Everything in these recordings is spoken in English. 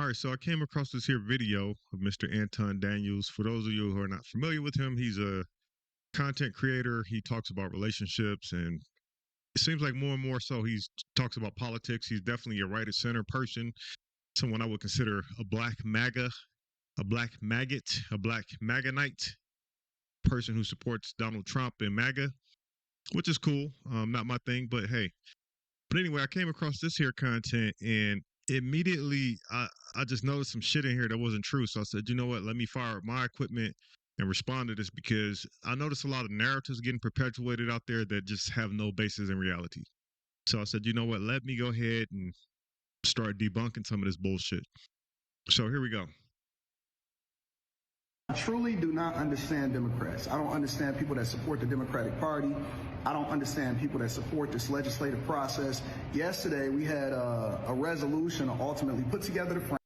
All right, so I came across this here video of Mr. Anton Daniels. For those of you who are not familiar with him, he's a content creator. He talks about relationships, and it seems like more and more so he's talks about politics. He's definitely a right of center person, someone I would consider a black MAGA, a black maggot, a black MAGAnite person who supports Donald Trump and MAGA, which is cool. Not my thing, but hey. But anyway, I came across this here content, and immediately I just noticed some shit in here that wasn't true. So I said, you know what? Let me fire up my equipment and respond to this, because I noticed a lot of narratives getting perpetuated out there that just have no basis in reality. So I said, you know what? Let me go ahead and start debunking some of this bullshit. So here we go. I truly do not understand Democrats. I don't understand people that support the Democratic Party. I don't understand people that support this legislative process. Yesterday, we had a resolution to ultimately put together the framework.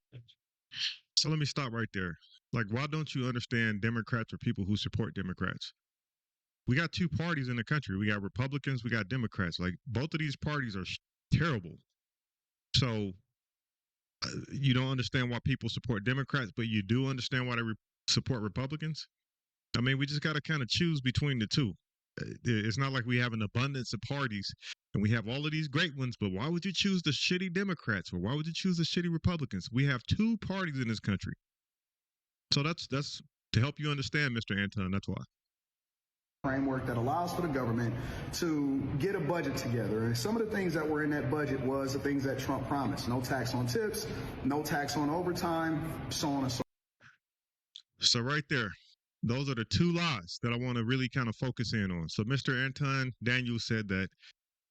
So let me stop right there. Like, why don't you understand Democrats or people who support Democrats? We got two parties in the country. We got Republicans, we got Democrats. Like, both of these parties are terrible. So you don't understand why people support Democrats, but you do understand why they support Republicans? I mean, we just got to kind of choose between the two. It's not like we have an abundance of parties and we have all of these great ones, but why would you choose the shitty Democrats, or why would you choose the shitty Republicans? We have two parties in this country. So that's to help you understand, Mr. Anton. That's why. Framework that allows for the government to get a budget together. And some of the things that were in that budget was the things that Trump promised. No tax on tips, no tax on overtime, so on and so on. So right there, those are the two lies that I want to really kind of focus in on. So Mr. Anton Daniels said that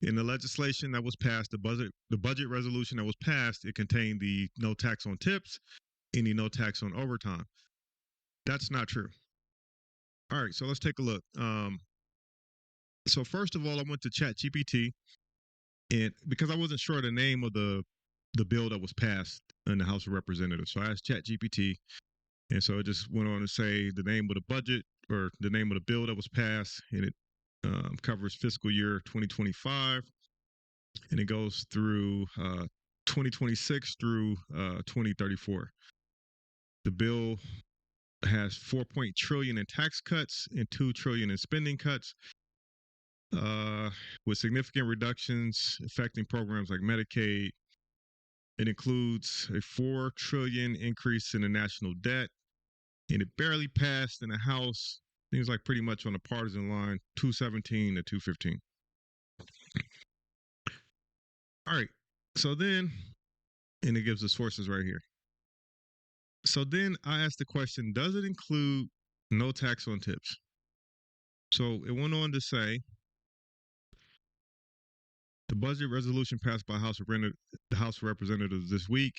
in the legislation that was passed, the budget resolution that was passed, it contained the no tax on tips, any no tax on overtime. That's not true. All right, so let's take a look. So first of all, I went to ChatGPT, and because I wasn't sure the name of the bill that was passed in the House of Representatives, so I asked ChatGPT. And so it just went on to say the name of the budget, or the name of the bill that was passed, and it covers fiscal year 2025, and it goes through 2026 through 2034. The bill has 4.0 trillion in tax cuts and 2 trillion in spending cuts, with significant reductions affecting programs like Medicaid. It includes a 4 trillion increase in the national debt. And it barely passed in the House. Things like pretty much on the partisan line, 217 to 215. All right. So then, and it gives the sources right here. So then I asked the question, does it include no tax on tips? So it went on to say, the budget resolution passed by the House of Representatives this week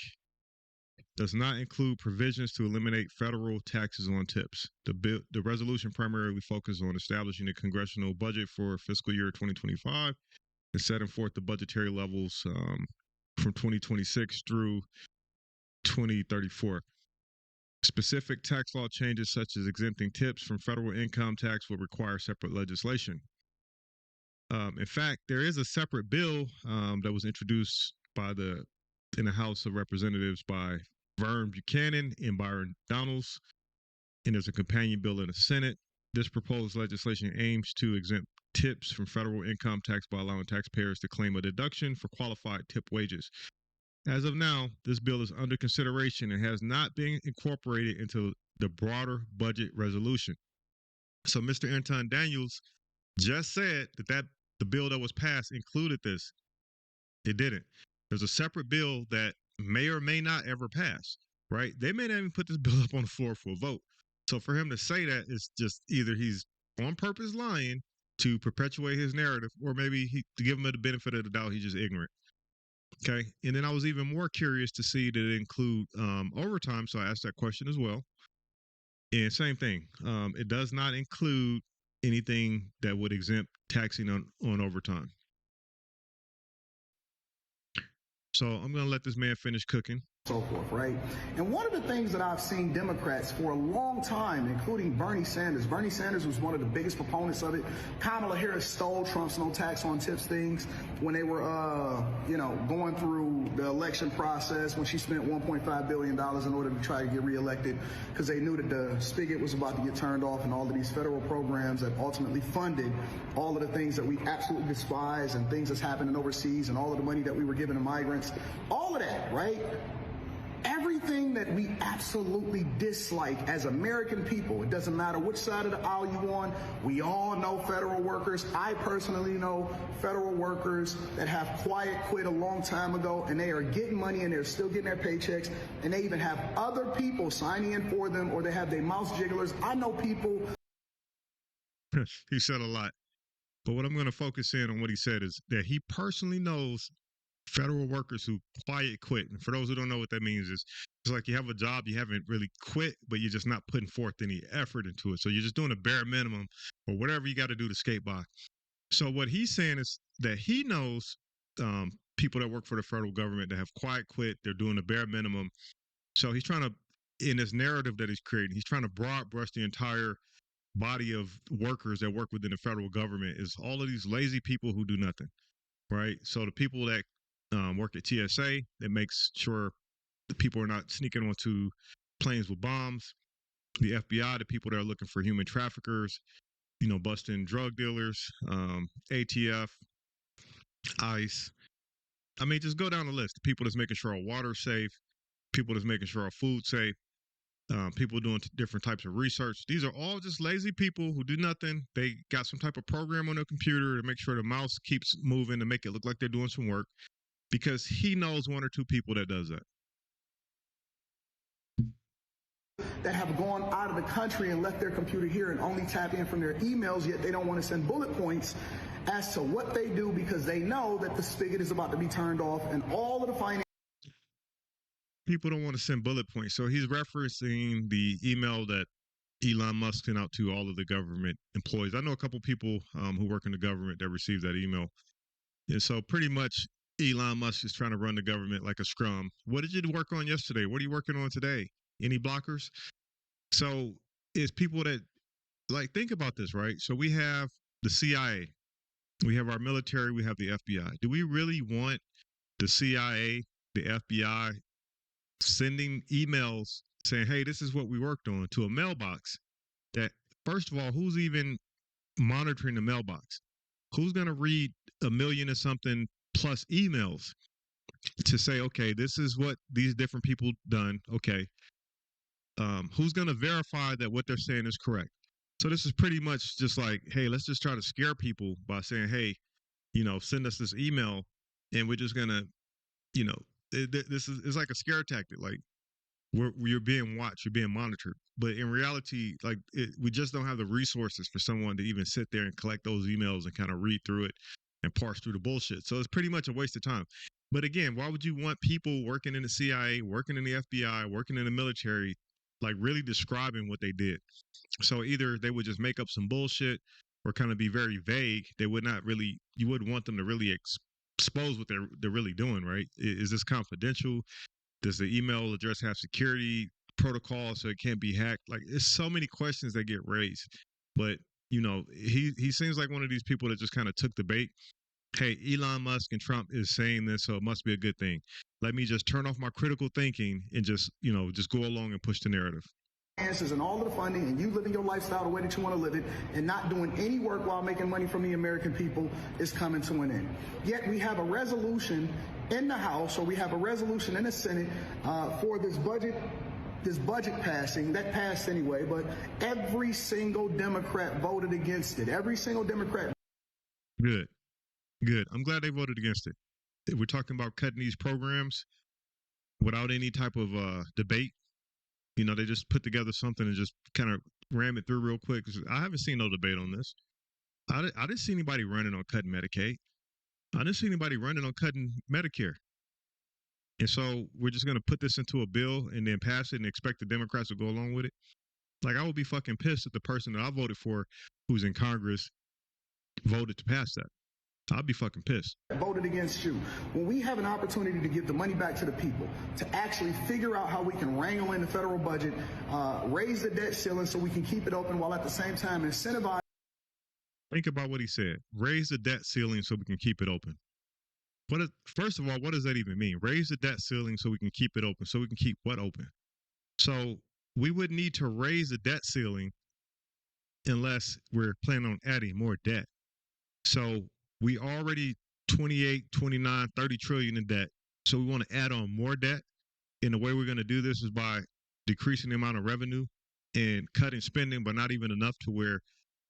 does not include provisions to eliminate federal taxes on tips. The resolution primarily focuses on establishing a congressional budget for fiscal year 2025 and setting forth the budgetary levels from 2026 through 2034. Specific tax law changes, such as exempting tips from federal income tax, will require separate legislation. In fact, there is a separate bill that was introduced in the House of Representatives by Vern Buchanan and Byron Donalds, and there's a companion bill in the Senate. This proposed legislation aims to exempt tips from federal income tax by allowing taxpayers to claim a deduction for qualified tip wages. As of now, this bill is under consideration and has not been incorporated into the broader budget resolution. So Mr. Anton Daniels just said that the bill that was passed included this. It didn't. There's a separate bill that may or may not ever pass, right? They may not even put this bill up on the floor for a vote. So for him to say that, is just either he's on purpose lying to perpetuate his narrative, or maybe to give him the benefit of the doubt, he's just ignorant. Okay. And then I was even more curious to see that it include overtime. So I asked that question as well. And same thing. It does not include anything that would exempt taxing on overtime. So I'm going to let this man finish cooking. so forth, right? And one of the things that I've seen Democrats for a long time, including Bernie Sanders was one of the biggest proponents of it. Kamala Harris stole Trump's no tax on tips things when they were, going through the election process, when she spent $1.5 billion in order to try to get reelected, because they knew that the spigot was about to get turned off, and all of these federal programs that ultimately funded all of the things that we absolutely despise and things that's happening overseas and all of the money that we were giving to migrants, all of that, right? Everything that we absolutely dislike as American people, it doesn't matter which side of the aisle you're on, we all know federal workers. I personally know federal workers that have quiet quit a long time ago, and they are getting money and they're still getting their paychecks, and they even have other people signing in for them, or they have their mouse jigglers. I know people. He said a lot. But what I'm going to focus in on what he said is that he personally knows federal workers who quiet quit. And for those who don't know what that means, is it's like you have a job, you haven't really quit, but you're just not putting forth any effort into it. So you're just doing a bare minimum or whatever you got to do to skate by. So what he's saying is that he knows people that work for the federal government that have quiet quit, they're doing the bare minimum. So he's trying to, in this narrative that he's creating, he's trying to broad brush the entire body of workers that work within the federal government is all of these lazy people who do nothing, right? So the people that work at TSA that makes sure the people are not sneaking onto planes with bombs. The FBI, the people that are looking for human traffickers, busting drug dealers, ATF, ICE. I mean, just go down the list. The people that's making sure our water's safe, people that's making sure our food's safe, people doing different types of research. These are all just lazy people who do nothing. They got some type of program on their computer to make sure the mouse keeps moving to make it look like they're doing some work, because he knows one or two people that does that. That have gone out of the country and left their computer here and only tap in from their emails, yet they don't want to send bullet points as to what they do, because they know that the spigot is about to be turned off and all of the finance. People don't want to send bullet points. So he's referencing the email that Elon Musk sent out to all of the government employees. I know a couple people who work in the government that received that email. And so pretty much Elon Musk is trying to run the government like a scrum. What did you work on yesterday? What are you working on today? Any blockers? So it's people that, like, think about this, right? So we have the CIA, we have our military, we have the FBI. Do we really want the CIA, the FBI sending emails saying, hey, this is what we worked on, to a mailbox that, first of all, who's even monitoring the mailbox? Who's going to read a million or something plus emails to say, okay, this is what these different people done. Okay. Who's going to verify that what they're saying is correct? So this is pretty much just like, hey, let's just try to scare people by saying, hey, send us this email, and we're just going to, this is, it's like a scare tactic. Like, you're being watched, you're being monitored. But in reality, like, we just don't have the resources for someone to even sit there and collect those emails and kind of read through it and parse through the bullshit. So it's pretty much a waste of time. But again, why would you want people working in the CIA, working in the FBI, working in the military, like, really describing what they did? So either they would just make up some bullshit or kind of be very vague. They would not really, you wouldn't want them to really expose what they're really doing, right? Is this confidential? Does the email address have security protocol so it can't be hacked? Like, there's so many questions that get raised. But, he seems like one of these people that just kind of took the bait. Hey, Elon Musk and Trump is saying this, so it must be a good thing. Let me just turn off my critical thinking and just go along and push the narrative. Answers and all of the funding, and you living your lifestyle the way that you want to live it and not doing any work while making money from the American people is coming to an end. Yet we have a resolution in the House, or we have a resolution in the Senate for this budget passing. That passed anyway, but every single Democrat voted against it. Every single Democrat. Good. I'm glad they voted against it. We're talking about cutting these programs without any type of debate. They just put together something and just kind of ram it through real quick. I haven't seen no debate on this. I didn't see anybody running on cutting Medicaid. I didn't see anybody running on cutting Medicare. And so we're just going to put this into a bill and then pass it and expect the Democrats to go along with it. Like, I would be fucking pissed if the person that I voted for, who's in Congress, voted to pass that. I'll be fucking pissed. Voted against you. When we have an opportunity to give the money back to the people, to actually figure out how we can wrangle in the federal budget, raise the debt ceiling so we can keep it open while at the same time incentivize. Think about what he said. Raise the debt ceiling so we can keep it open. First of all, what does that even mean? Raise the debt ceiling so we can keep it open. So we can keep what open? So we would need to raise the debt ceiling unless we're planning on adding more debt. So we already 28, 29, 30 trillion in debt. So we want to add on more debt. And the way we're going to do this is by decreasing the amount of revenue and cutting spending, but not even enough to where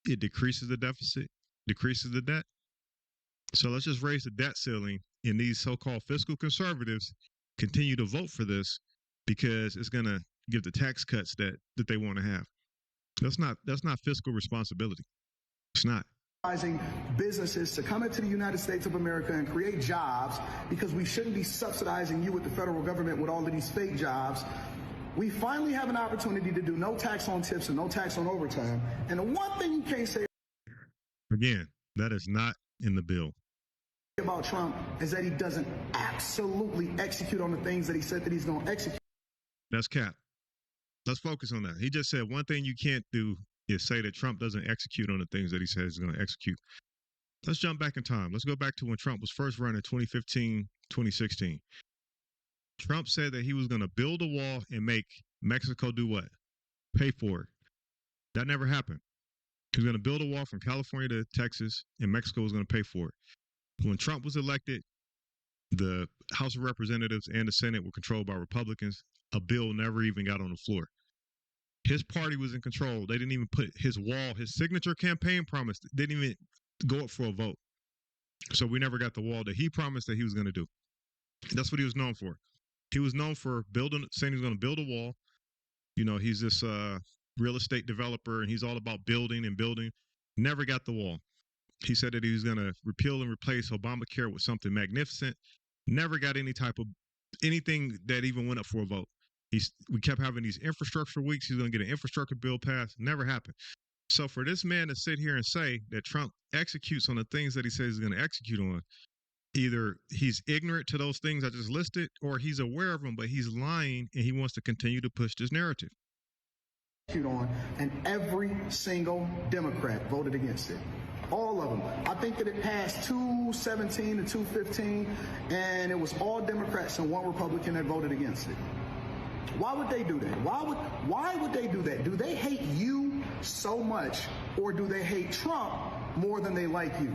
it decreases the deficit, decreases the debt. So let's just raise the debt ceiling, and these so-called fiscal conservatives continue to vote for this because it's going to give the tax cuts that they want to have. That's not fiscal responsibility. It's not. Businesses to come into the United States of America and create jobs, because we shouldn't be subsidizing you with the federal government with all of these fake jobs. We finally have an opportunity to do no tax on tips and no tax on overtime. And the one thing you can't say again, that is not in the bill about Trump is that he doesn't absolutely execute on the things that he said that he's going to execute. That's cap. Let's focus on that. He just said one thing you can't do is say that Trump doesn't execute on the things that he says he's going to execute. Let's jump back in time. Let's go back to when Trump was first running 2015, 2016. Trump said that he was going to build a wall and make Mexico do what? Pay for it. That never happened. He was going to build a wall from California to Texas, and Mexico was going to pay for it. When Trump was elected, the House of Representatives and the Senate were controlled by Republicans. A bill never even got on the floor. His party was in control. They didn't even put his wall, his signature campaign promise, didn't even go up for a vote. So we never got the wall that he promised that he was going to do. That's what he was known for. He was known for saying he was going to build a wall. You know, he's this real estate developer, and he's all about building and building. Never got the wall. He said that he was going to repeal and replace Obamacare with something magnificent. Never got anything that even went up for a vote. We kept having these infrastructure weeks. He's going to get an infrastructure bill passed. Never happened. So for this man to sit here and say that Trump executes on the things that he says he's going to execute on, either he's ignorant to those things I just listed, or he's aware of them, but he's lying and he wants to continue to push this narrative. And every single Democrat voted against it. All of them. I think that it passed 217 to 215, and it was all Democrats and one Republican that voted against it. Why would they do that? Why would they do that? Do they hate you so much, or do they hate Trump more than they like you?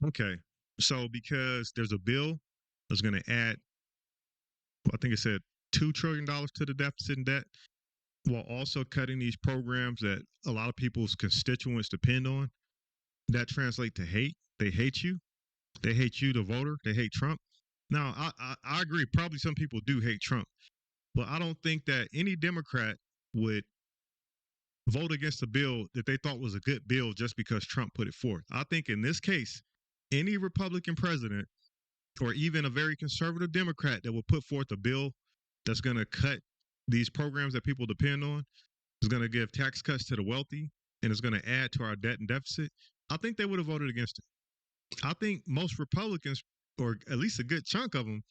Okay, so because there's a bill that's going to add, I think it said $2 trillion to the deficit and debt, while also cutting these programs that a lot of people's constituents depend on, that translates to hate. They hate you. They hate you, the voter. They hate Trump. Now, I agree. Probably some people do hate Trump, but I don't think that any Democrat would vote against a bill that they thought was a good bill just because Trump put it forth. I think in this case, any Republican president or even a very conservative Democrat that will put forth a bill that's going to cut these programs that people depend on, is going to give tax cuts to the wealthy, and is going to add to our debt and deficit, I think they would have voted against it. I think most Republicans, or at least a good chunk of them,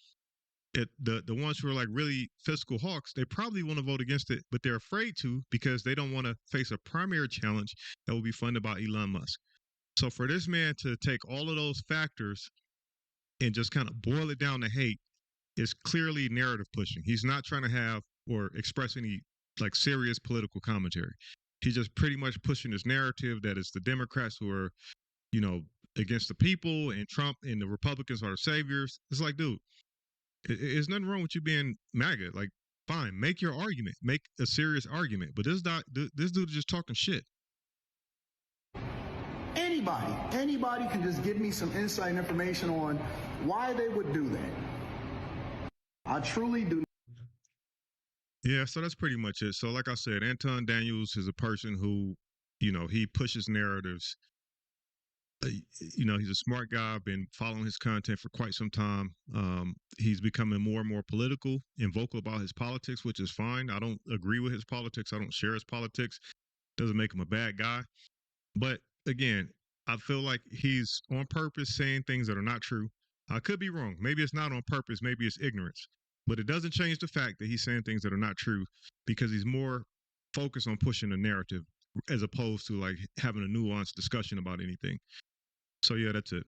the ones who are like really fiscal hawks, they probably want to vote against it, but they're afraid to because they don't want to face a primary challenge that will be funded by Elon Musk. So for this man to take all of those factors and just kind of boil it down to hate is clearly narrative pushing. He's not trying to have or express any like serious political commentary. He's just pretty much pushing this narrative that it's the Democrats who are, you know, against the people, and Trump and the Republicans are the saviors. It's like, dude, there's nothing wrong with you being MAGA. Like, fine, make your argument, make a serious argument. But this dude is just talking shit. Anybody can just give me some insight and information on why they would do that. I truly do. Yeah, so that's pretty much it. So like I said, Anton Daniels is a person who, you know, he pushes narratives. You know, he's a smart guy. I've been following his content for quite some time. He's becoming more and more political and vocal about his politics, which is fine. I don't agree with his politics. I don't share his politics. Doesn't make him a bad guy. But again, I feel like he's on purpose saying things that are not true. I could be wrong. Maybe it's not on purpose. Maybe it's ignorance. But it doesn't change the fact that he's saying things that are not true because he's more focused on pushing a narrative as opposed to like having a nuanced discussion about anything. So yeah, that's it.